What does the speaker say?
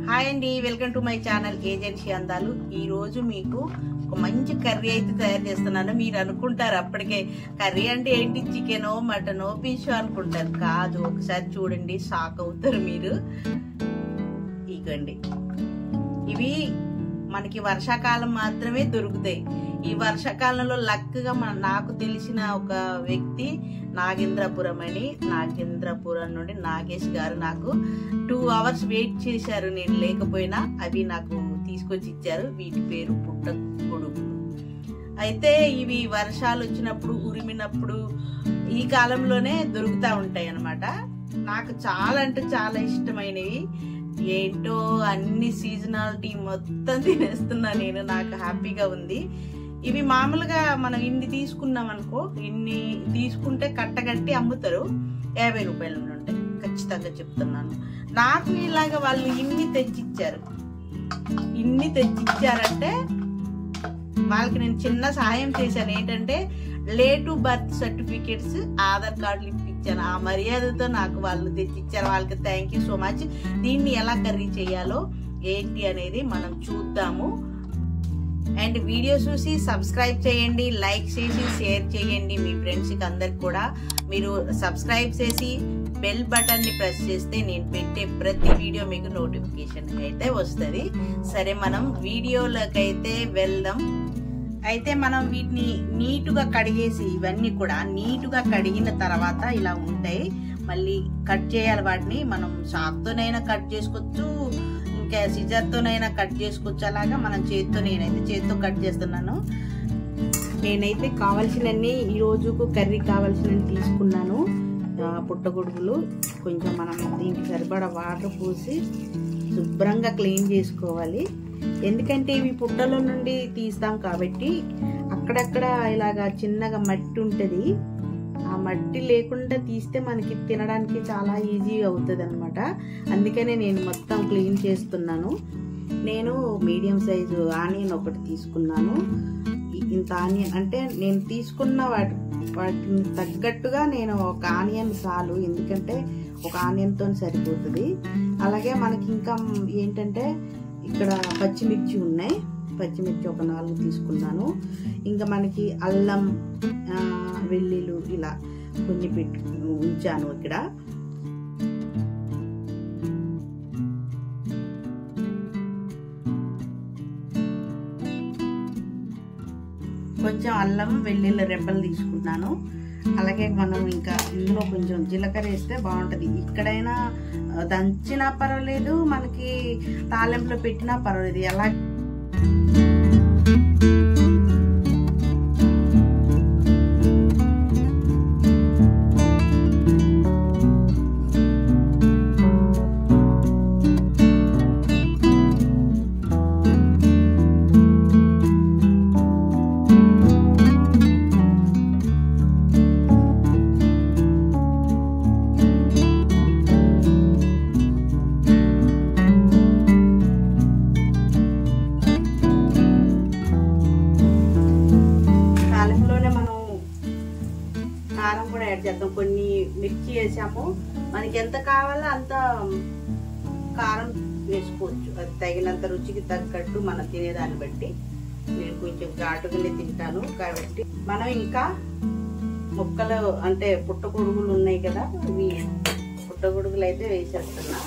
Hi అండి, welcome to my channel agency అందాలు. ఈ రోజు మీకు ఒక మంచి కర్రీ అయితే తయారు చేస్తున్నాను. మీరు అనుకుంటారు అప్పటికే కర్రీ అంటే ఏంటి, చికెనో మటనో ఫిష్ అనుకుంటారు. కాదు, ఒకసారి చూడండి, షాక్ అవుతారు మీరు. ఇగండి, ఇవి మనకి వర్షాకాలం మాత్రమే దొరుకుతాయి. ఈ వర్షాకాలంలో లక్గా నాకు తెలిసిన ఒక వ్యక్తి నాగేంద్రపురం అని, నాగేంద్రపురం నుండి నాగేష్ గారు నాకు 2 hours వెయిట్ చేశారు. నేను లేకపోయినా అవి నాకు తీసుకొచ్చి ఇచ్చారు. వీటి పేరు పుట్టగొడుగులు. అయితే ఇవి వర్షాలు వచ్చినప్పుడు, ఉరిమినప్పుడు ఈ కాలంలోనే దొరుకుతూ ఉంటాయి అన్నమాట. నాకు చాలా అంటే చాలా ఇష్టమైనవి. ఏంటో అన్ని సీజనాలిటీ మొత్తం తినేస్తున్నా నేను. నాకు హ్యాపీగా ఉంది. ఇవి మామూలుగా మనం ఇన్ని తీసుకున్నాం అనుకో, ఇన్ని తీసుకుంటే కట్టగట్టి అమ్ముతారు. 50 రూపాయలు ఉంటాయి, ఖచ్చితంగా చెప్తున్నాను. నాకు ఇలాగ వాళ్ళు ఇన్ని తెచ్చిచ్చారంటే వాళ్ళకి నేను చిన్న సహాయం చేశాను. ఏంటంటే లేటు బర్త్ సర్టిఫికేట్స్, ఆధార్ కార్డులు ఇప్పించాను. ఆ మర్యాదతో నాకు వాళ్ళు తెచ్చిచ్చారు. వాళ్ళకి థ్యాంక్ యూ సో మచ్. దీన్ని ఎలా కర్రీ చేయాలో ఏంటి అనేది మనం చూద్దాము. అండ్ వీడియో చూసి సబ్స్క్రైబ్ చేయండి, లైక్ చేసి షేర్ చేయండి మీ ఫ్రెండ్స్కి అందరికి కూడా. మీరు సబ్స్క్రైబ్ చేసి బెల్ బటన్ ని ప్రెస్ చేస్తే నేను పెట్టే ప్రతి వీడియో మీకు నోటిఫికేషన్ అయితే వస్తుంది. సరే, మనం వీడియోలోకి అయితే వెళ్దాం. అయితే మనం వీటిని నీటుగా కడిగేసి, ఇవన్నీ కూడా నీటుగా కడిగిన తర్వాత ఇలా ఉంటాయి. మళ్ళీ కట్ చేయాలి. వాటిని మనం చాక్తోనైనా కట్ చేసుకోవచ్చు, ఇంకా సిజర్తోనైనా కట్ చేసుకోవచ్చు. అలాగా మనం నేనైతే చేతితో కట్ చేస్తున్నాను. నేనైతే కావాల్సినన్ని ఈ రోజుకు కర్రీ కావాల్సినవి తీసుకున్నాను. పుట్టగొడుగులు కొంచెం మనం దీనికి సరిపడా వాటర్ పోసి శుభ్రంగా క్లీన్ చేసుకోవాలి. ఎందుకంటే ఇవి పుట్టలో నుండి తీస్తాం కాబట్టి అక్కడక్కడ ఇలాగా చిన్నగా మట్టి ఉంటుంది. ఆ మట్టి లేకుండా తీస్తే మనకి తినడానికి చాలా ఈజీ అవుతుంది అనమాట. అందుకనే నేను మొత్తం క్లీన్ చేస్తున్నాను. నేను మీడియం సైజు ఆనియన్ ఒకటి తీసుకున్నాను. ఇంత ఆనియన్ అంటే నేను తీసుకున్న వాటిని తగ్గట్టుగా నేను ఒక ఆనియన్ చాలు, ఎందుకంటే ఒక ఆనియన్తో సరిపోతుంది. అలాగే మనకి ఇంకా ఏంటంటే ఇక్కడ పచ్చిమిర్చి ఉన్నాయి. పచ్చిమిర్చి ఒక 4 తీసుకున్నాను. ఇంకా మనకి అల్లం, వెల్లుల్లి ఇలా కొన్ని ఉంచాను ఇక్కడ. కొంచెం అల్లం, వెల్లుల్లి రెబ్బలు తీసుకున్నాను. అలాగే మనం ఇంకా ఇందులో కొంచెం జీలకర్ర వేస్తే బాగుంటుంది. ఇక్కడైనా దంచినా పర్వాలేదు, మనకి తాలింపులో పెట్టినా పర్వాలేదు. ఎలా కారం కూడా యాడ్ చేద్దాం. కొన్ని మిర్చి వేసాము, మనకి ఎంత కావాలో అంత కారం వేసుకోవచ్చు. అది తగినంత రుచికి తగ్గట్టు మనం తినేదాన్ని బట్టి. నేను కొంచెం ఘాటుగానే తింటాను కాబట్టి మనం ఇంకా ముక్కలు అంటే పుట్టగొడుగులు ఉన్నాయి కదా, ఇవి పుట్టగొడుగులు అయితే వేసేస్తున్నా.